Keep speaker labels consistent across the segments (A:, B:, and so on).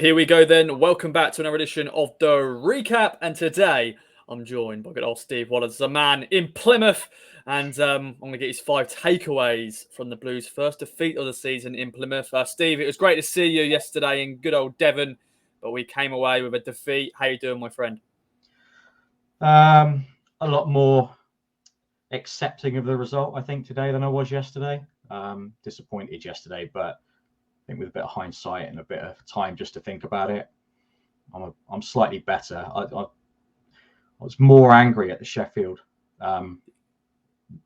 A: Here we go then. Welcome back to another edition of the recap. And today I'm joined by good old Steve Wallace, a man in Plymouth. And I'm going to get his 5 takeaways from the Blues' first defeat of the season in Plymouth. Steve, it was great to see you yesterday in good old Devon, but we came away with a defeat. How you doing, my friend?
B: A lot more accepting of the result, I think, today than I was yesterday. Disappointed yesterday, but I think with a bit of hindsight and a bit of time just to think about it, I'm slightly better. I was more angry at the Sheffield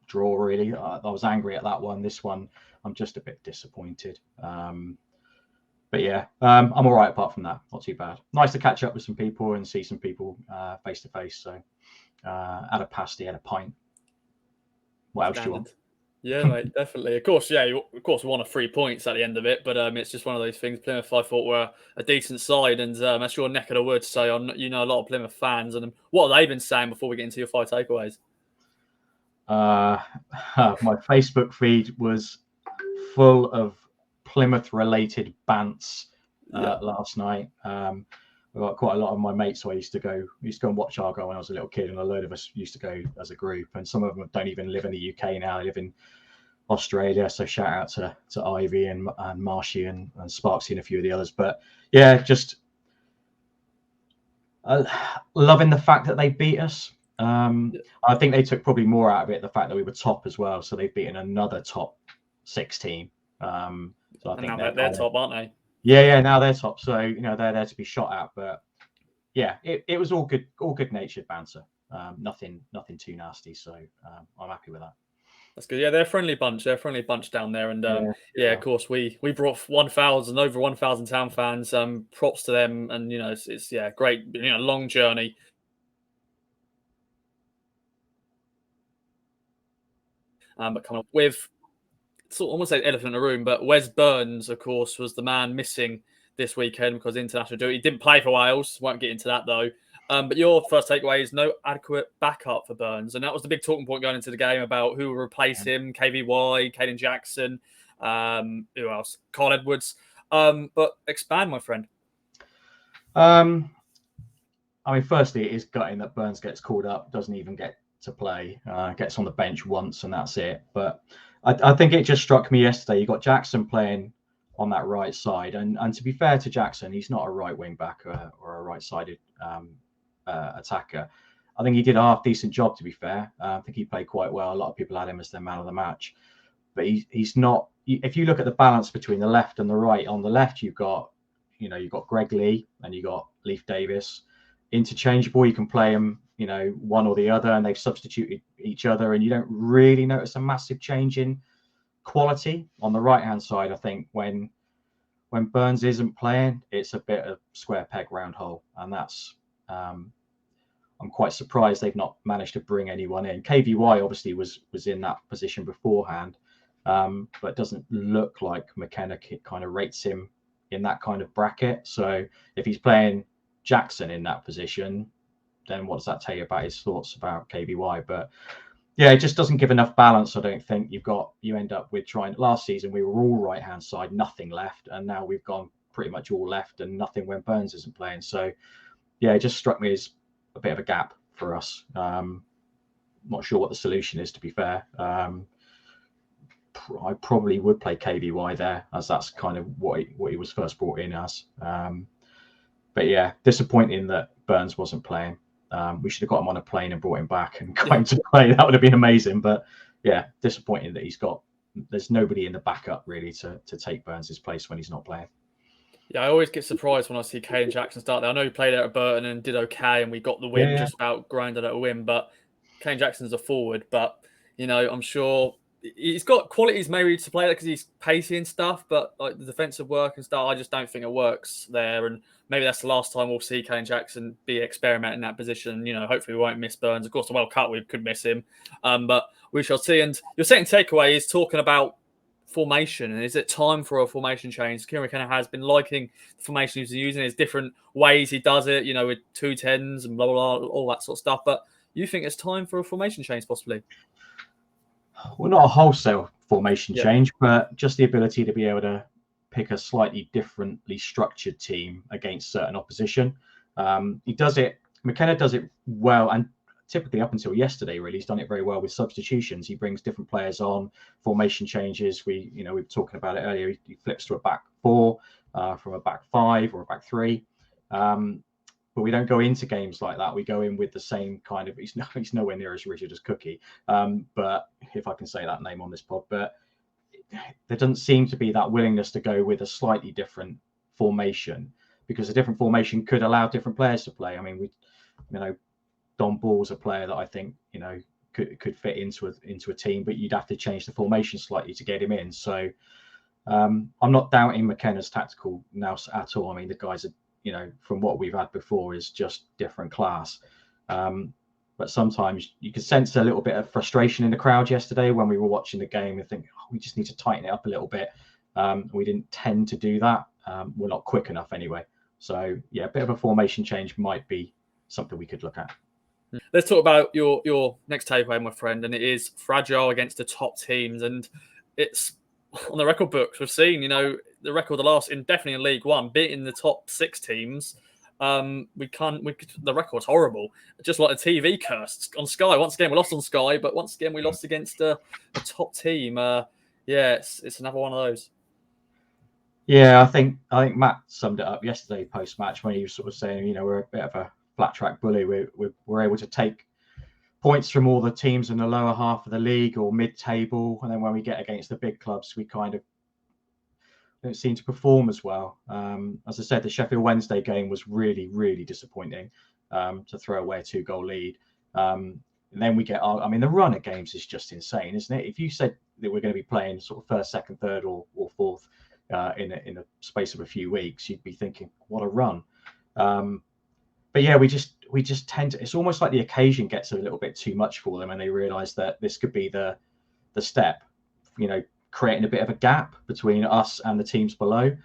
B: draw, really. I was angry at that one. This one, I'm just a bit disappointed. But yeah, I'm all right apart from that. Not too bad. Nice to catch up with some people and see some people face to face. So had a pasty, had a pint. What else do you want?
A: Yeah, mate, definitely. Of course, we won 3 points at the end of it, but it's just one of those things. Plymouth, I thought, were a decent side, and that's your neck of the woods. So you know a lot of Plymouth fans, and what have they been saying before we get into your 5 takeaways?
B: My Facebook feed was full of Plymouth-related bants last night. I got quite a lot of my mates who I used to go and watch Argyle when I was a little kid, and a load of us used to go as a group. And some of them don't even live in the UK now; they live in Australia. So shout out to Ivy and Marshy and Sparksy and a few of the others. But yeah, just loving the fact that they beat us. I think they took probably more out of it, the fact that we were top as well. So they've beaten another top 6 team. So I think
A: now they're top, aren't they?
B: Yeah, now they're top. So they're there to be shot at. But yeah, it was all good natured banter. Nothing too nasty. So I'm happy with that.
A: That's good. Yeah, they're a friendly bunch. They're a friendly bunch down there. And of course, we brought over 1,000 town fans. Props to them. And it's great. Long journey. But coming up with sort of almost like elephant in the room, but Wes Burns, of course, was the man missing this weekend because international duty. He didn't play for Wales. Won't get into that though. But your first takeaway is no adequate backup for Burns, and that was the big talking point going into the game about who will replace him: KVY, Caden Jackson, who else? Carl Edwards. But expand, my friend.
B: I mean, firstly, it is gutting that Burns gets called up, doesn't even get to play, gets on the bench once, and that's it. But I think it just struck me yesterday. You got Jackson playing on that right side, and to be fair to Jackson, he's not a right wing back or a right-sided attacker. I think he did a half decent job, to be fair. I think he played quite well. A lot of people had him as their man of the match, but he's not. If you look at the balance between the left and the right, on the left you've got Greg Lee and you got Leif Davis, interchangeable. You can play them, one or the other, and they've substituted each other, and you don't really notice a massive change in quality. On the right hand side, I think when Burns isn't playing, it's a bit of square peg round hole, and that's I'm quite surprised they've not managed to bring anyone in. KVY obviously was in that position beforehand, but it doesn't look like McKenna kind of rates him in that kind of bracket. So if he's playing Jackson in that position, then what does that tell you about his thoughts about KVY? But yeah, it just doesn't give enough balance. I don't think you end up with trying. Last season we were all right hand side, nothing left, and now we've gone pretty much all left and nothing when Burns isn't playing. So yeah, it just struck me as a bit of a gap for us. Not sure what the solution is, to be fair. I probably would play KVY there, as that's kind of what he was first brought in as. But yeah, disappointing that Burns wasn't playing. We should have got him on a plane and brought him back and got him to play. That would have been amazing. But yeah, disappointing that there's nobody in the backup really to take Burns' place when he's not playing.
A: Yeah, I always get surprised when I see Caden Jackson start there. I know he played out at Burton and did okay, and we got the win, just about grinded out a win. But Caden Jackson's a forward, but I'm sure he's got qualities maybe to play there because he's pacey and stuff. But like the defensive work and stuff, I just don't think it works there. And maybe that's the last time we'll see Caden Jackson be experimenting in that position. Hopefully we won't miss Burns. Of course, the World Cup we could miss him, but we shall see. And your second takeaway is talking about formation, and is it time for a formation change? Kieran McKenna has been liking the formation he's using. There's different ways he does it, with 2-10s and blah blah blah, all that sort of stuff. But you think it's time for a formation change, possibly?
B: Well, not a wholesale formation change, but just the ability to be able to pick a slightly differently structured team against certain opposition. McKenna does it well, and typically up until yesterday, really, he's done it very well with substitutions. He brings different players on, formation changes. We were talking about it earlier. He flips to a back four from a back five or a back three. But we don't go into games like that. We go in with the same kind of. He's nowhere near as rigid as Cookie, but if I can say that name on this pod, but there doesn't seem to be that willingness to go with a slightly different formation, because a different formation could allow different players to play. I mean, Don Ball's a player that I think could fit into a team, but you'd have to change the formation slightly to get him in. So I'm not doubting McKenna's tactical nous at all. I mean, the guys are, from what we've had before, is just different class. But sometimes you could sense a little bit of frustration in the crowd yesterday when we were watching the game and think, we just need to tighten it up a little bit. We didn't tend to do that. We're not quick enough anyway. So yeah, a bit of a formation change might be something we could look at.
A: Let's talk about your next takeaway, my friend, and it is fragile against the top teams. And it's on the record books. We've seen, the record definitely in League One, beating the top 6 teams. The record's horrible. Just like a TV curse on Sky. Once again, we lost on Sky, but once again, we lost against a top team. It's another one of those.
B: Yeah, I think Matt summed it up yesterday post-match when he was sort of saying, we're a bit of a flat track bully. We're able to take points from all the teams in the lower half of the league or mid-table, and then when we get against the big clubs, we kind of don't seem to perform as well. As I said, the Sheffield Wednesday game was really, really disappointing to throw away a 2-goal lead. And then we get the run of games is just insane, isn't it? If you said that we're going to be playing sort of first, second, third, or fourth in a space of a few weeks, you'd be thinking, what a run. But yeah, we just tend to. It's almost like the occasion gets a little bit too much for them, and they realise that this could be the step, creating a bit of a gap between us and the teams below.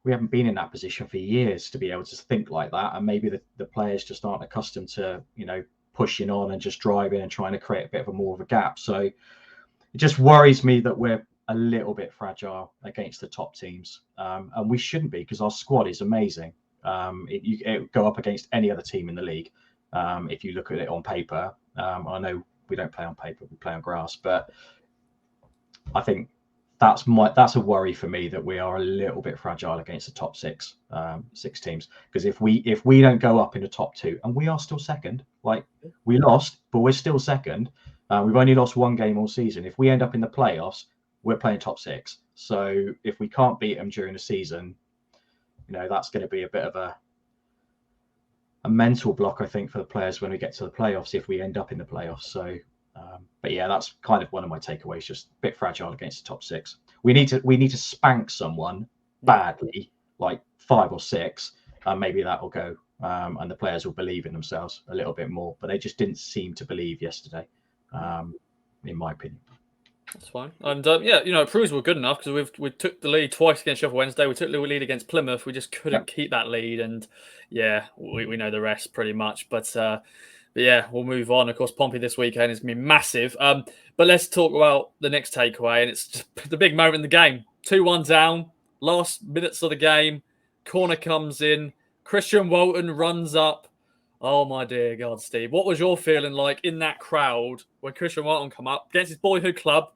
B: We haven't been in that position for years to be able to think like that, and maybe the players just aren't accustomed to pushing on and just driving and trying to create a bit of a more of a gap. So it just worries me that we're a little bit fragile against the top teams, and we shouldn't be, because our squad is amazing. It would go up against any other team in the league if you look at it on paper. I know we don't play on paper, we play on grass, but I think that's a worry for me, that we are a little bit fragile against the top six teams. Because if we don't go up in the top 2, and we are still second, like we lost, but we're still second. We've only lost 1 game all season. If we end up in the playoffs, we're playing top 6. So if we can't beat them during the season, that's going to be a bit of a mental block, I think, for the players when we get to the playoffs, if we end up in the playoffs. So, but yeah, that's kind of one of my takeaways. Just a bit fragile against the top 6. We need to spank someone badly, like 5 or 6, and maybe that will go, and the players will believe in themselves a little bit more. But they just didn't seem to believe yesterday, in my opinion.
A: That's fine. And it proves we're good enough, because we took the lead twice against Sheffield Wednesday. We took the lead against Plymouth. We just couldn't keep that lead. And yeah, we know the rest pretty much. But yeah, we'll move on. Of course, Pompey this weekend is going to be massive. But let's talk about the next takeaway. And it's just the big moment in the game. 2-1 down, last minutes of the game. Corner comes in. Christian Walton runs up. Oh, my dear God, Steve. What was your feeling like in that crowd when Christian Walton come up against his boyhood club?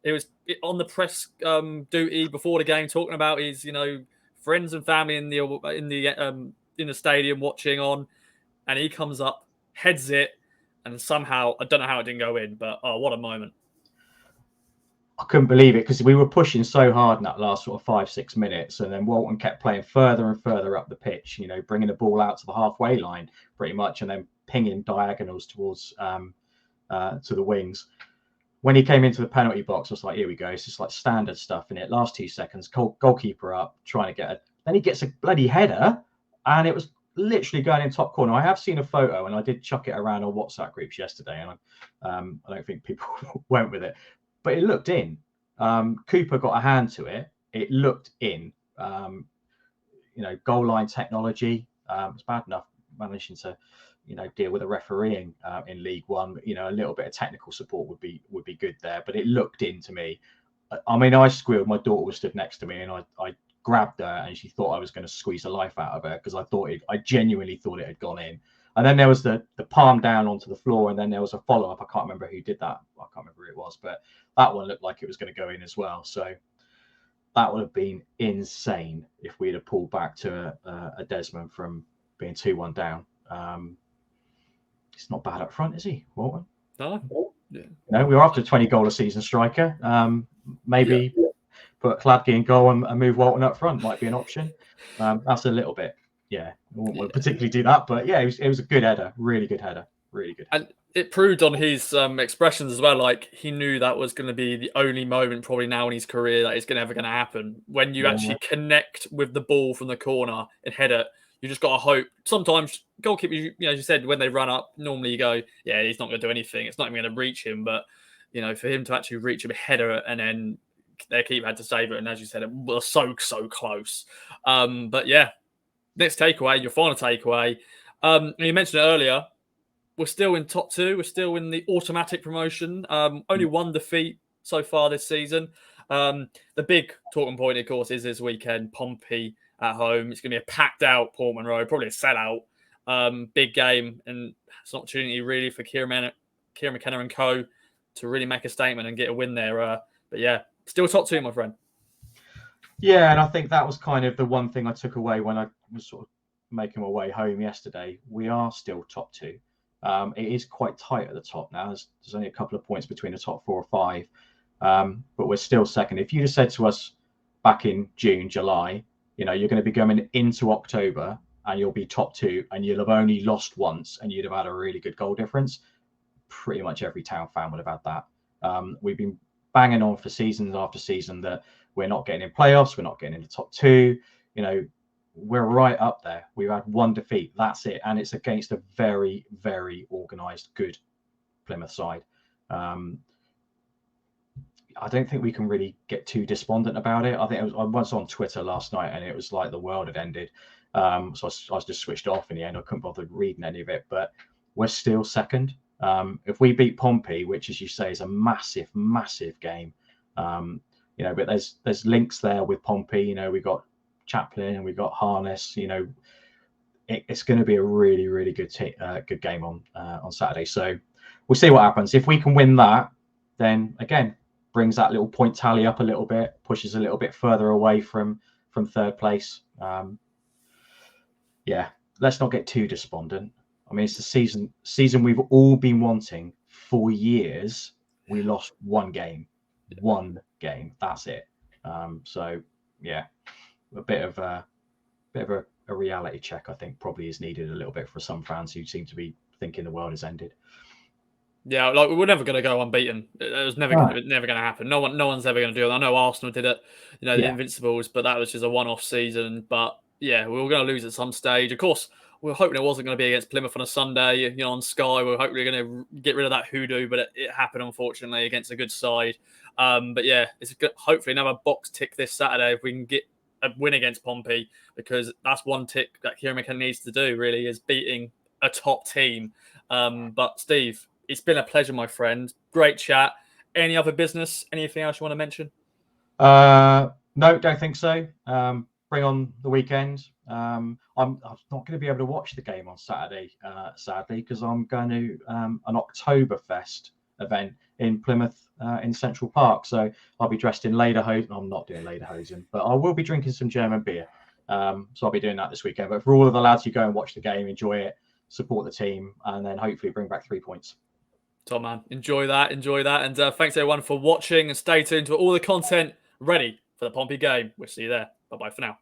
A: It was on the press duty before the game, talking about his, friends and family in the stadium watching on, and he comes up, heads it, and somehow, I don't know how it didn't go in, but what a moment.
B: I couldn't believe it, because we were pushing so hard in that last sort of 5-6 minutes, and then Walton kept playing further and further up the pitch, bringing the ball out to the halfway line pretty much, and then pinging diagonals towards to the wings. When he came into the penalty box, I was like, here we go. It's just like standard stuff in it. Last 2 seconds, goalkeeper up, trying to get it. Then he gets a bloody header, and it was literally going in top corner. I have seen a photo, and I did chuck it around on WhatsApp groups yesterday, and I don't think people went with it. But it looked in. Cooper got a hand to it. It looked in. Goal line technology. It's bad enough managing to, deal with the refereeing in League One. But, a little bit of technical support would be good there. But it looked in to me. I mean, I squealed. My daughter was stood next to me, and I grabbed her, and she thought I was going to squeeze the life out of her because I genuinely thought it had gone in. And then there was the palm down onto the floor, and then there was a follow up. I can't remember who did that. I can't remember who it was, but that one looked like it was going to go in as well. So that would have been insane if we'd have pulled back to a Desmond from being 2-1 down. He's not bad up front, is he, Walton?
A: No. Yeah.
B: No, we were after a 20-goal a season striker. Maybe put Cladke in goal and move Walton up front might be an option. That's a little bit, I wouldn't want to particularly do that, but yeah, it was a good header, really good header, really good.
A: And it proved on his expressions as well, like he knew that was going to be the only moment probably now in his career that it's ever going to happen. When you actually connect with the ball from the corner and head it, you just got to hope. Sometimes goalkeepers, as you said, when they run up, normally you go, yeah, he's not going to do anything. It's not even going to reach him. But, for him to actually reach a header and then their keeper had to save it. And as you said, it was so close. But yeah, next takeaway, your final takeaway. You mentioned it earlier. We're still in top two. We're still in the automatic promotion. Only one defeat so far this season. The big talking point, of course, is this weekend, Pompey at home. It's going to be a packed out Portman Road, probably a sellout. Big game, and it's an opportunity really for Kieran McKenna and co to really make a statement and get a win there. But yeah, still top two, my friend.
B: Yeah, and I think that was kind of the one thing I took away when I was sort of making my way home yesterday. We are still top two. It is quite tight at the top now. There's only a couple of points between the top 4 or 5, but we're still second. If you'd have said to us back in June, July, you're going to be going into October and you'll be top 2 and you'll have only lost once and you'd have had a really good goal difference, pretty much every Town fan would have had that. We've been banging on for seasons after season that we're not getting in playoffs, we're not getting in the top 2. We're right up there. We've had one defeat. That's it. And it's against a very, very organised, good Plymouth side. I don't think we can really get too despondent about it. I was on Twitter last night and it was like the world had ended. So I was just switched off in the end. I couldn't bother reading any of it, but we're still second. If we beat Pompey, which, as you say, is a massive, massive game, but there's links there with Pompey. We got Chaplin and we got Harness. It's going to be a really, really good game on Saturday. So we'll see what happens. If we can win that, then again brings that little point tally up a little bit, pushes a little bit further away from third place. Let's not get too despondent. I mean, it's the season we've all been wanting for years. We lost one game. That's it. So yeah. A bit of a reality check, I think, probably is needed a little bit for some fans who seem to be thinking the world has ended.
A: Yeah, like we're never going to go unbeaten. It was never going to happen. No one's ever going to do it. I know Arsenal did it, the Invincibles, but that was just a one-off season. But yeah, we were going to lose at some stage. Of course, we were hoping it wasn't going to be against Plymouth on a Sunday, on Sky. We were hoping we were going to get rid of that hoodoo, but it happened, unfortunately, against a good side. But yeah, it's hopefully another box tick this Saturday if we can get a win against Pompey, because that's one tick that Kieran McKenna needs to do, really, is beating a top team. But Steve, it's been a pleasure, my friend. Great chat. Any other business? Anything else you want to mention?
B: No, don't think so. Bring on the weekend. I'm not going to be able to watch the game on Saturday, sadly, because I'm going to an Oktoberfest event in Plymouth in Central Park. So I'll be dressed in lederhosen. I'm not doing lederhosen, but I will be drinking some German beer. So I'll be doing that this weekend. But for all of the lads who go and watch the game, enjoy it, support the team, and then hopefully bring back 3 points.
A: Tom, man, enjoy that. And thanks everyone for watching, and stay tuned to all the content ready for the Pompey game. We'll see you there. Bye-bye for now.